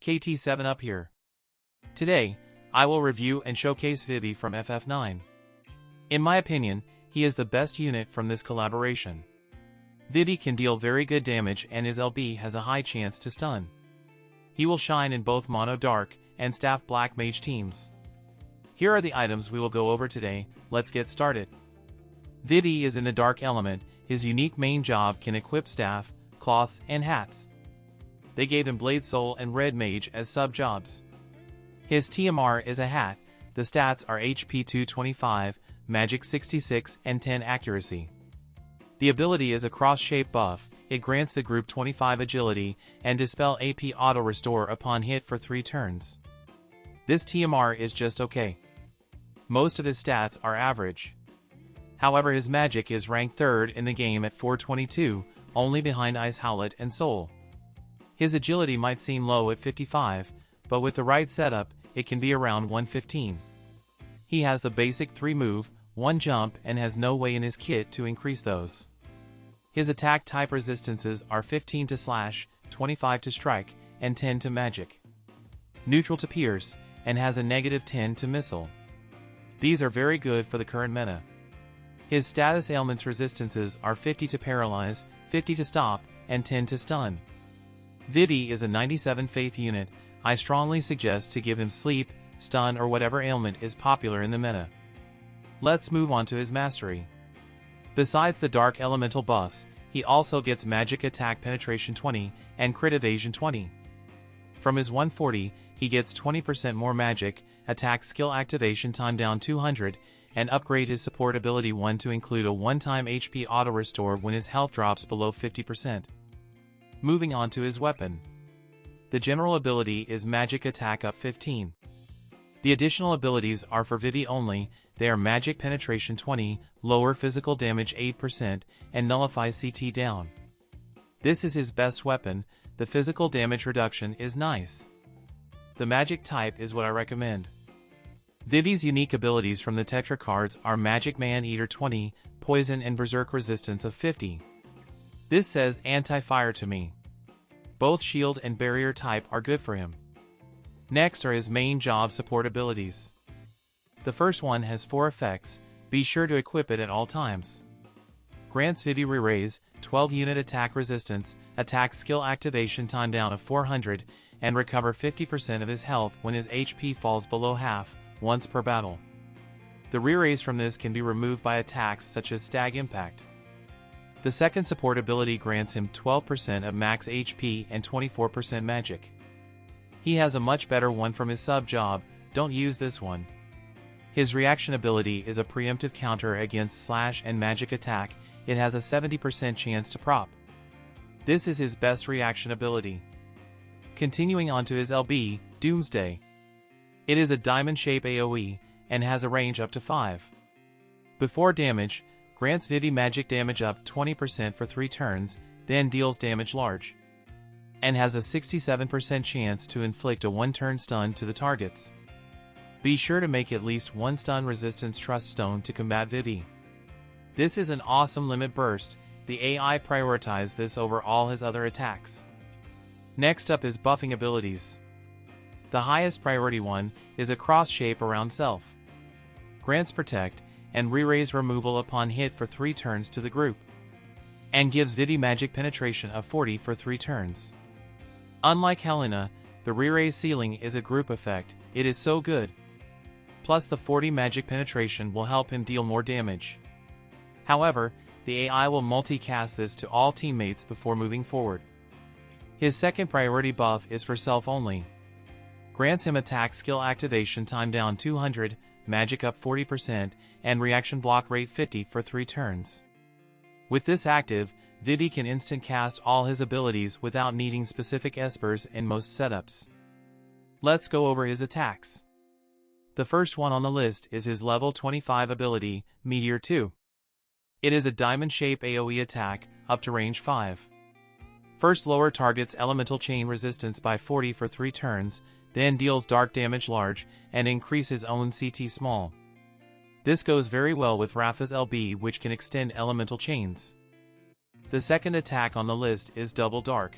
KT7 up here. Today, I will review and showcase Vivi from FF9. In my opinion, he is the best unit from this collaboration. Vivi can deal very good damage and his LB has a high chance to stun. He will shine in both Mono Dark and Staff Black Mage teams. Here are the items we will go over today, let's get started. Vivi is in the Dark element, his unique main job can equip staff, cloths, and hats. They gave him Blade Soul and Red Mage as sub-jobs. His TMR is a hat, the stats are HP 225, Magic 66 and 10 accuracy. The ability is a cross-shape buff, it grants the group 25 agility and Dispel AP auto-restore upon hit for 3 turns. This TMR is just okay. Most of his stats are average. However, his magic is ranked 3rd in the game at 422, only behind Ice Howlet and Soul. His agility might seem low at 55, but with the right setup, it can be around 115. He has the basic 3 move, 1 jump and has no way in his kit to increase those. His attack type resistances are 15 to slash, 25 to strike, and 10 to magic. Neutral to pierce, and has a negative 10 to missile. These are very good for the current meta. His status ailments resistances are 50 to paralyze, 50 to stop, and 10 to stun. Vivi is a 97 faith unit, I strongly suggest to give him sleep, stun or whatever ailment is popular in the meta. Let's move on to his mastery. Besides the dark elemental buffs, he also gets magic attack penetration 20 and crit evasion 20. From his 140, he gets 20% more magic, attack skill activation time down 200, and upgrade his support ability 1 to include a one-time HP auto restore when his health drops below 50%. Moving on to his weapon. The general ability is magic attack up 15. The additional abilities are for Vivi only, they are magic penetration 20, lower physical damage 8%, and nullify CT down. This is his best weapon, the physical damage reduction is nice. The magic type is what I recommend. Vivi's unique abilities from the Tetra cards are Magic Man-Eater 20, Poison and Berserk resistance of 50. This says anti-fire to me. Both shield and barrier type are good for him. Next are his main job support abilities. The first one has 4 effects, be sure to equip it at all times. Grants Vivi Re-Raise, 12 unit attack resistance, attack skill activation time down of 400, and recover 50% of his health when his HP falls below half, once per battle. The Re-Raise from this can be removed by attacks such as Stag Impact. The second support ability grants him 12% of max HP and 24% magic. He has a much better one from his sub-job, don't use this one. His reaction ability is a preemptive counter against slash and magic attack, it has a 70% chance to prop. This is his best reaction ability. Continuing on to his LB, Doomsday. It is a diamond shape AoE, and has a range up to 5. Before damage, grants Vivi magic damage up 20% for 3 turns, then deals damage large. And has a 67% chance to inflict a 1-turn stun to the targets. Be sure to make at least 1 stun resistance Truststone to combat Vivi. This is an awesome limit burst, the AI prioritized this over all his other attacks. Next up is buffing abilities. The highest priority one is a cross shape around self. Grants Protect and Re-Raise removal upon hit for 3 turns to the group. And gives Vivi magic penetration of 40 for 3 turns. Unlike Helena, the Re-Raise ceiling is a group effect, it is so good. Plus the 40 magic penetration will help him deal more damage. However, the AI will multicast this to all teammates before moving forward. His second priority buff is for self only. Grants him attack skill activation time down 200, magic up 40%, and reaction block rate 50 for 3 turns. With this active, Vivi can instant cast all his abilities without needing specific Espers in most setups. Let's go over his attacks. The first one on the list is his level 25 ability, Meteor 2. It is a diamond shape AoE attack, up to range 5. First lower target's elemental chain resistance by 40 for 3 turns, then deals dark damage large, and increases own CT small. This goes very well with Raph's LB, which can extend elemental chains. The second attack on the list is Double Dark.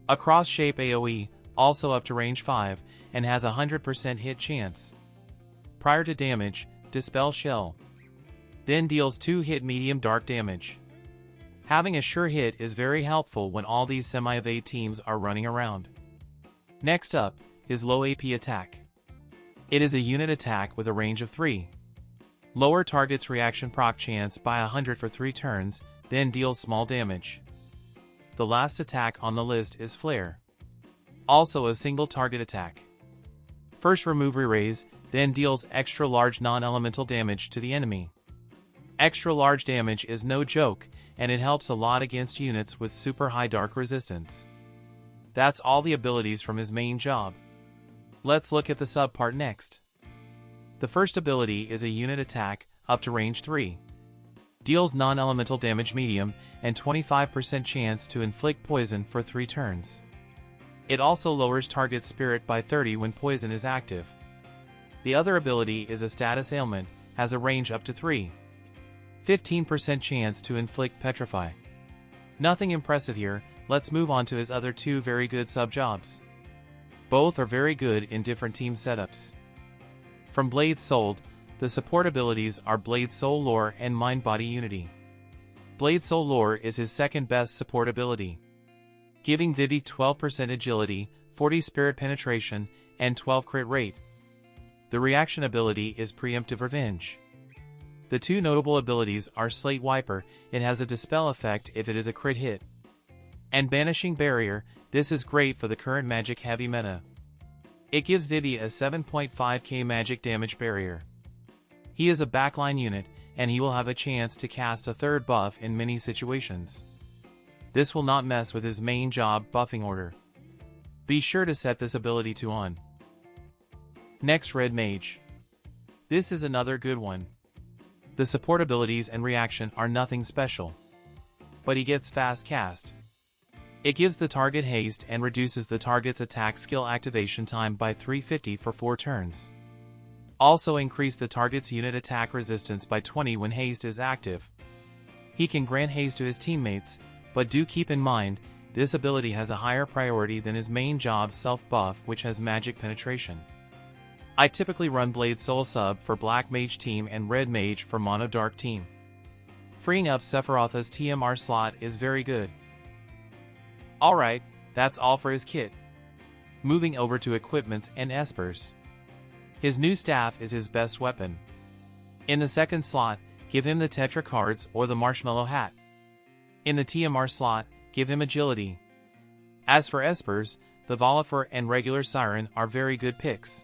A cross-shape AoE, also up to range 5, and has a 100% hit chance. Prior to damage, Dispel Shell. Then deals 2 hit medium dark damage. Having a sure hit is very helpful when all these semi-evade teams are running around. Next up is Low AP Attack. It is a unit attack with a range of 3. Lower target's reaction proc chance by 100 for 3 turns, then deals small damage. The last attack on the list is Flare. Also a single target attack. First remove Re-Raise, then deals extra large non-elemental damage to the enemy. Extra large damage is no joke, and it helps a lot against units with super high dark resistance. That's all the abilities from his main job. Let's look at the sub-part next. The first ability is a unit attack, up to range 3. Deals non-elemental damage medium, and 25% chance to inflict poison for 3 turns. It also lowers target spirit by 30 when poison is active. The other ability is a status ailment, has a range up to 3. 15% chance to inflict Petrify. Nothing impressive here, let's move on to his other 2 very good sub-jobs. Both are very good in different team setups. From Blade Soul, the support abilities are Blade Soul Lore and Mind Body Unity. Blade Soul Lore is his second best support ability, giving Vivi 12% agility, 40 spirit penetration, and 12 crit rate. The reaction ability is Preemptive Revenge. The 2 notable abilities are Slate Wiper, it has a dispel effect if it is a crit hit, and Banishing Barrier, this is great for the current magic heavy meta. It gives Vivi a 7.5k magic damage barrier. He is a backline unit, and he will have a chance to cast a third buff in many situations. This will not mess with his main job buffing order. Be sure to set this ability to on. Next, Red Mage. This is another good one. The support abilities and reaction are nothing special, but he gets fast cast. It gives the target haste and reduces the target's attack skill activation time by 350 for 4 turns. Also increase the target's unit attack resistance by 20 when haste is active. He can grant haste to his teammates, but do keep in mind, this ability has a higher priority than his main job self-buff, which has magic penetration. I typically run Blade Soul sub for Black Mage team and Red Mage for Mono Dark team. Freeing up Sephiroth's TMR slot is very good. Alright, that's all for his kit. Moving over to equipments and Espers. His new staff is his best weapon. In the second slot, give him the Tetra cards or the Marshmallow Hat. In the TMR slot, give him Agility. As for Espers, the Volifer and regular Siren are very good picks.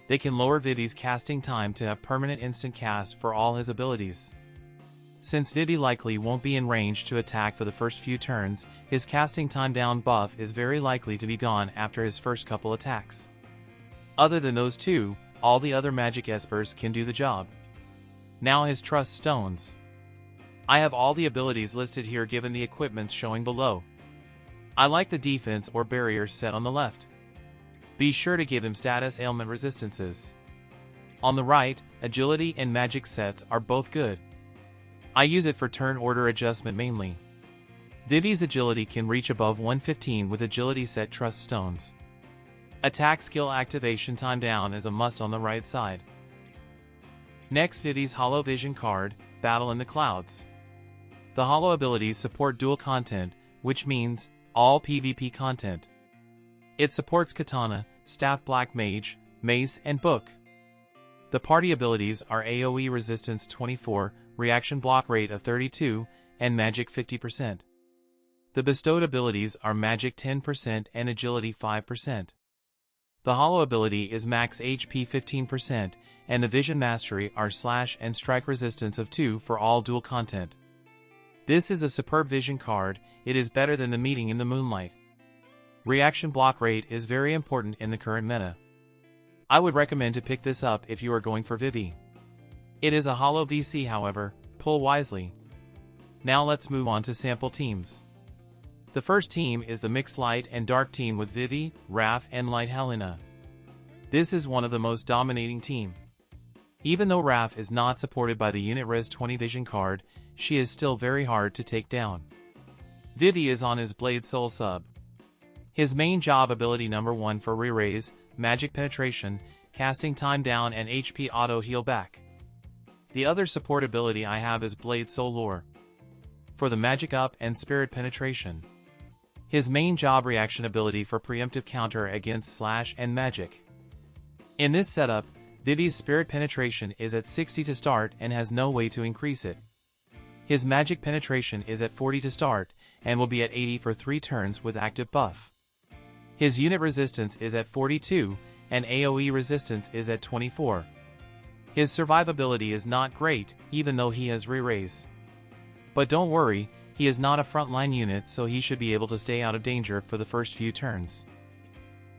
They can lower Vivi's casting time to have permanent instant cast for all his abilities. Since Vivi likely won't be in range to attack for the first few turns, his casting time down buff is very likely to be gone after his first couple attacks. Other than those 2, all the other magic Espers can do the job. Now his Truststones. I have all the abilities listed here given the equipments showing below. I like the defense or barriers set on the left. Be sure to give him status ailment resistances. On the right, agility and magic sets are both good. I use it for turn order adjustment mainly. Vivi's agility can reach above 115 with agility set Truststones. Attack skill activation time down is a must on the right side. Next, Vivi's Holo Vision card, Battle in the Clouds. The Holo abilities support dual content, which means all PvP content. It supports Katana, Staff Black Mage, Mace, and Book. The party abilities are AoE resistance 24, reaction block rate of 32, and magic 50%. The bestowed abilities are magic 10% and agility 5%. The Holo ability is max HP 15%, and the Vision Mastery are slash and strike resistance of 2 for all dual content. This is a superb vision card, it is better than the Meeting in the Moonlight. Reaction block rate is very important in the current meta. I would recommend to pick this up if you are going for Vivi. It is a Holo VC, however, pull wisely. Now let's move on to sample teams. The first team is the mixed light and dark team with Vivi, Raph, and Light Helena. This is one of the most dominating team. Even though Raph is not supported by the unit res 20 vision card, she is still very hard to take down. Vivi is on his Blade Soul sub. His main job ability number 1 for re-raise, magic penetration, casting time down and HP auto heal back. The other support ability I have is Blade Soul Lure for the magic up and spirit penetration. His main job reaction ability for preemptive counter against slash and magic. In this setup, Vivi's spirit penetration is at 60 to start and has no way to increase it. His magic penetration is at 40 to start and will be at 80 for 3 turns with active buff. His unit resistance is at 42 and AoE resistance is at 24. His survivability is not great even though he has re-raise. But don't worry, he is not a frontline unit, so he should be able to stay out of danger for the first few turns.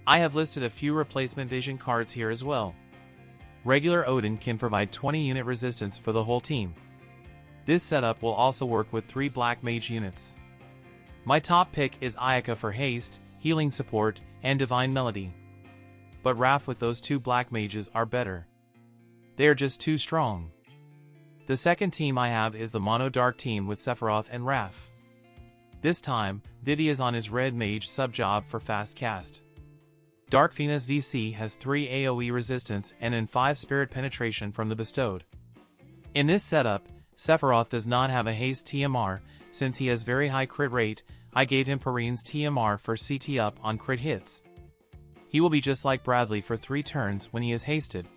I have listed a few replacement vision cards here as well. Regular Odin can provide 20 unit resistance for the whole team. This setup will also work with 3 Black Mage units. My top pick is Ayaka for haste, healing support, and divine melody. But Raph with those 2 Black Mages are better. They are just too strong. The second team I have is the Mono Dark team with Sephiroth and Raph. This time, Vivi is on his Red Mage sub-job for fast cast. Dark FFIX VC has 3 AoE resistance and 5 spirit penetration from the bestowed. In this setup, Sephiroth does not have a haste TMR, since he has very high crit rate. I gave him Perrine's TMR for CT up on crit hits. He will be just like Bradley for 3 turns when he is hasted.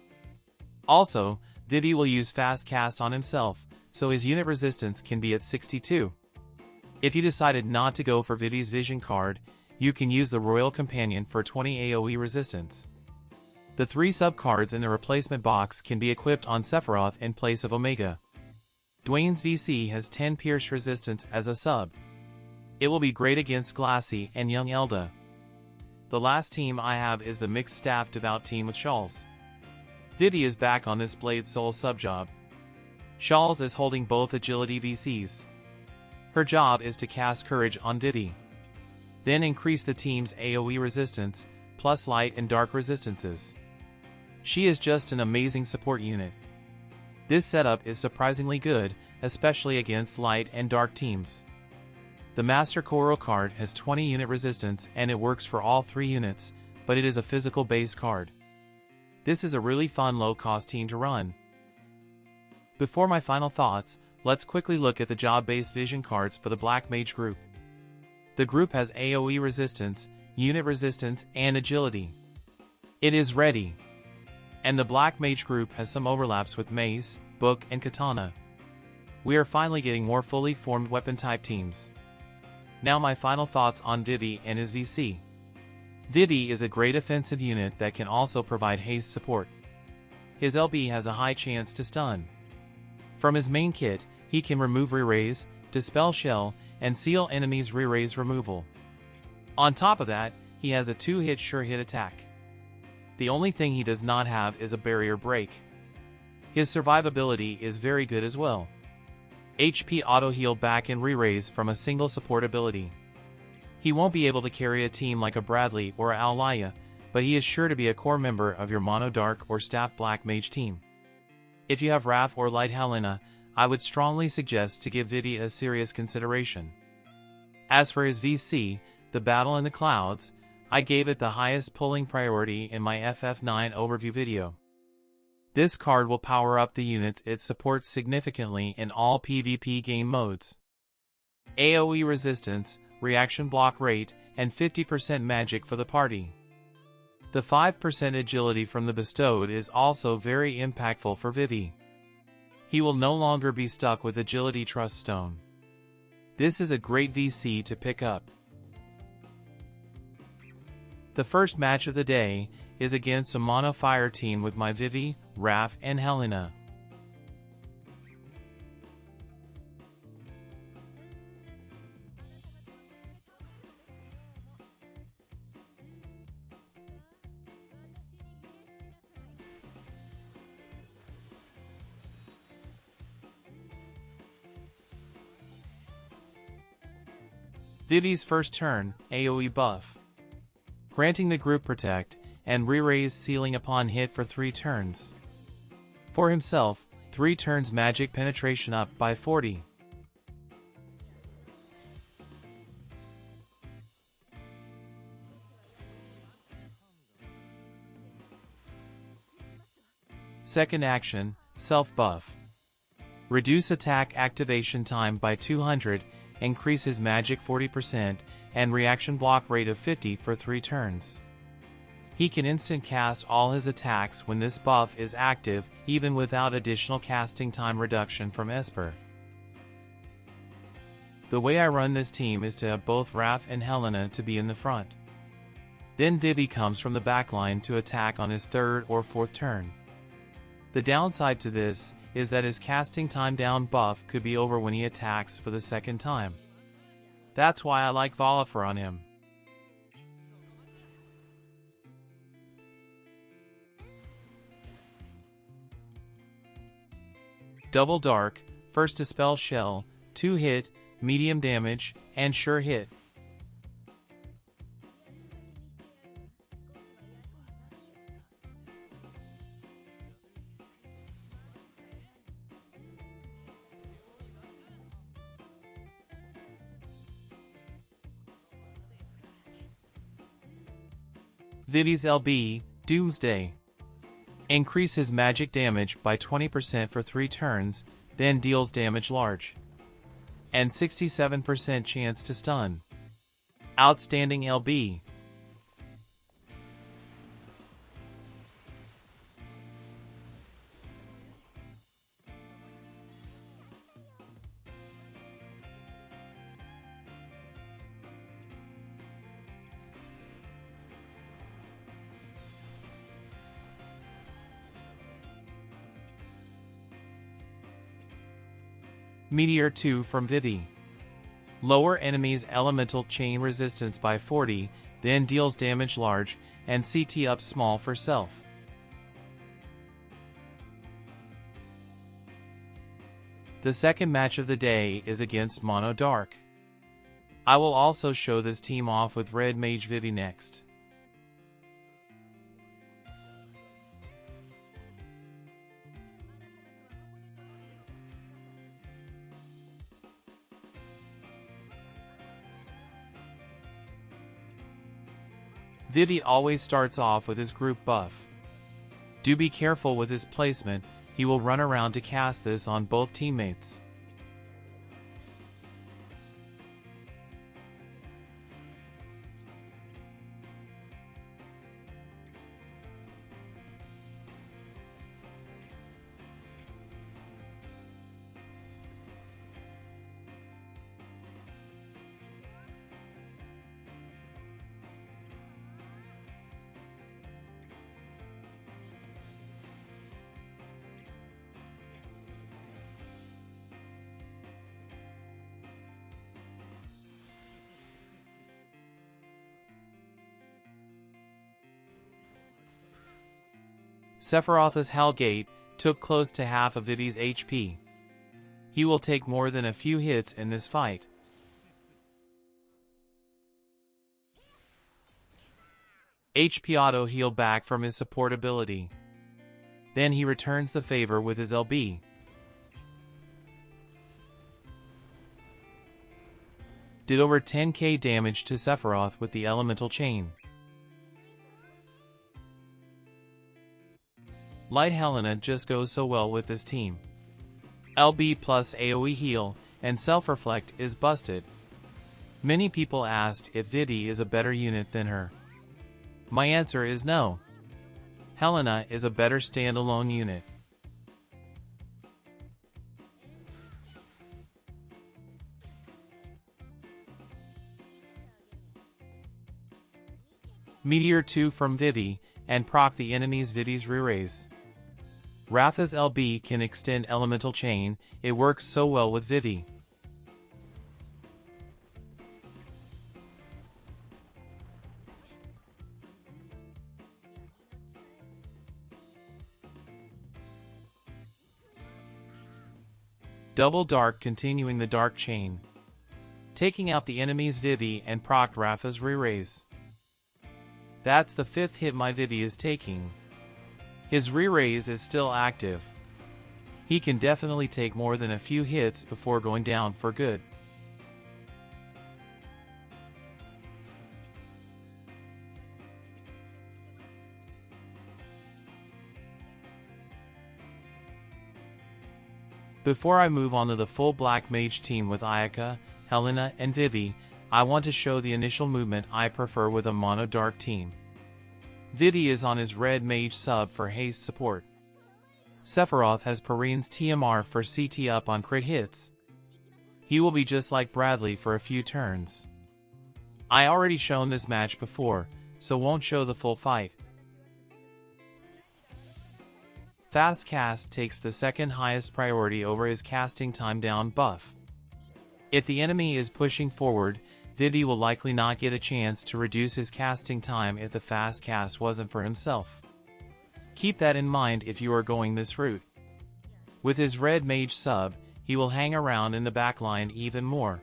Also, Vivi will use fast cast on himself, so his unit resistance can be at 62. If you decided not to go for Vivi's vision card, you can use the Royal Companion for 20 AoE resistance. The 3 sub-cards in the replacement box can be equipped on Sephiroth in place of Omega. Dwayne's VC has 10 pierce resistance as a sub. It will be great against Glaciela and Young Elda. The last team I have is the mixed staff devout team with Shawls. Vivi is back on this Blade Soul sub-job. Shawls is holding both agility VCs. Her job is to cast Courage on Vivi. Then increase the team's AoE resistance, plus light and dark resistances. She is just an amazing support unit. This setup is surprisingly good, especially against light and dark teams. The Master Koro card has 20 unit resistance and it works for all 3 units, but it is a physical base card. This is a really fun low-cost team to run. Before my final thoughts, let's quickly look at the job-based vision cards for the Black Mage group. The group has AoE resistance, unit resistance, and agility. It is ready. And the Black Mage group has some overlaps with Mace, Book, and Katana. We are finally getting more fully formed weapon type teams. Now my final thoughts on Vivi and his VC. Vivi is a great offensive unit that can also provide haste support. His LB has a high chance to stun. From his main kit, he can remove re-raise, dispel shell, and seal enemies' re-raise removal. On top of that, he has a 2-hit sure hit attack. The only thing he does not have is a barrier break. His survivability is very good as well. HP auto heal back and re-raise from a single support ability. He won't be able to carry a team like a Bradley or a Alaya, but he is sure to be a core member of your Mono Dark or Staff Black Mage team. If you have Raph or Light Helena, I would strongly suggest to give Vivi a serious consideration. As for his VC, the Battle in the Clouds, I gave it the highest pulling priority in my FF9 overview video. This card will power up the units it supports significantly in all PvP game modes. AoE resistance, reaction block rate, and 50% magic for the party. The 5% agility from the bestowed is also very impactful for Vivi. He will no longer be stuck with agility Truststone. This is a great VC to pick up. The first match of the day is against a mono fire team with my Vivi, Raph, and Helena. Vivi's first turn, AoE buff. Granting the group protect, and re-raise sealing upon hit for 3 turns. For himself, 3 turns magic penetration up by 40. Second action, self-buff. Reduce attack activation time by 200, increase his magic 40%, and reaction block rate of 50 for 3 turns. He can instant cast all his attacks when this buff is active, even without additional casting time reduction from Esper. The way I run this team is to have both Raph and Helena to be in the front. Then Vivi comes from the backline to attack on his 3rd or 4th turn. The downside to this is that his casting time down buff could be over when he attacks for the 2nd time. That's why I like Volifer on him. Double Dark, first Dispel Shell, 2 hit, medium damage, and sure hit. Vivi's LB, Doomsday. Increase his magic damage by 20% for 3 turns, then deals damage large. And 67% chance to stun. Outstanding LB. Meteor 2 from Vivi. Lower enemies' elemental chain resistance by 40, then deals damage large, and CT up small for self. The second match of the day is against Mono Dark. I will also show this team off with Red Mage Vivi next. Vivi always starts off with his group buff. Do be careful with his placement, he will run around to cast this on both teammates. Sephiroth's Hellgate took close to half of Vivi's HP. He will take more than a few hits in this fight. HP auto heal back from his support ability. Then he returns the favor with his LB. Did over 10k damage to Sephiroth with the elemental chain. Light Helena just goes so well with this team. LB plus AoE heal and self-reflect is busted. Many people asked if Vivi is a better unit than her. My answer is no. Helena is a better standalone unit. Meteor 2 from Vivi, and proc the enemy's Vivi's re-raise. Raph's LB can extend elemental chain, it works so well with Vivi. Double Dark continuing the dark chain. Taking out the enemy's Vivi and proc Raph's re-raise. That's the 5th hit my Vivi is taking. His re-raise is still active. He can definitely take more than a few hits before going down for good. Before I move on to the full black mage team with Ayaka, Helena, and Vivi, I want to show the initial movement I prefer with a mono dark team. Vivi is on his red mage sub for haste support. Sephiroth has Perrine's TMR for CT up on crit hits. He will be just like Bradley for a few turns. I already shown this match before, so won't show the full fight. Fast cast takes the second highest priority over his casting time down buff. If the enemy is pushing forward, Vivi will likely not get a chance to reduce his casting time if the fast cast wasn't for himself. Keep that in mind if you are going this route. With his red mage sub, he will hang around in the backline even more.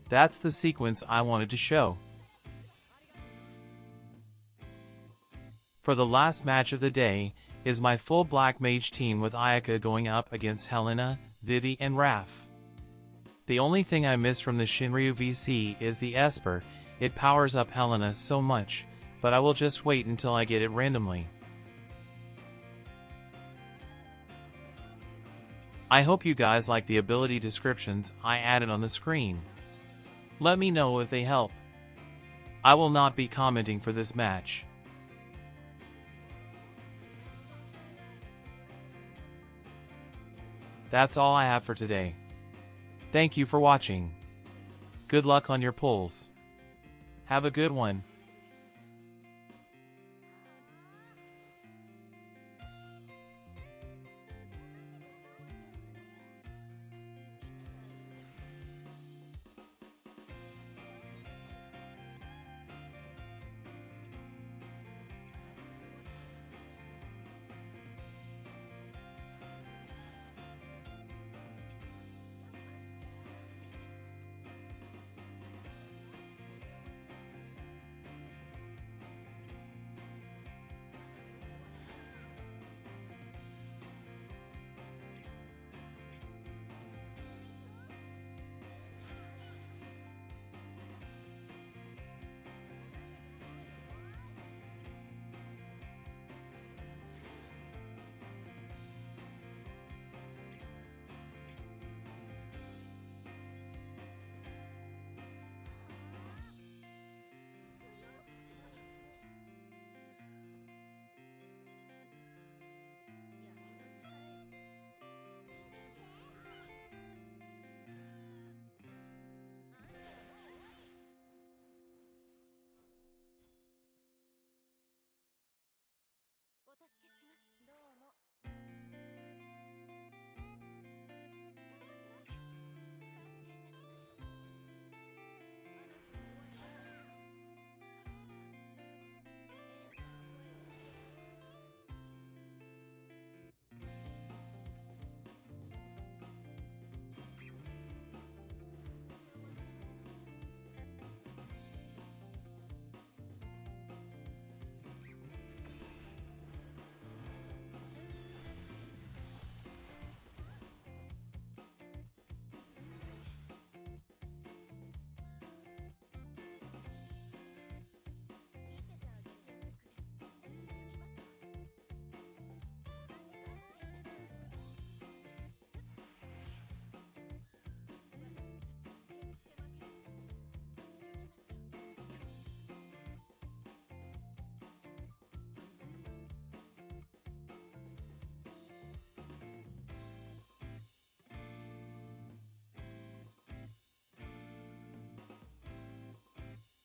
That's the sequence I wanted to show. For the last match of the day, is my full black mage team with Ayaka going up against Helena, Vivi, and Raph. The only thing I miss from the Shinryu VC is the Esper. It powers up Helena so much, but I will just wait until I get it randomly. I hope you guys like the ability descriptions I added on the screen. Let me know if they help. I will not be commenting for this match. That's all I have for today. Thank you for watching. Good luck on your pulls. Have a good one.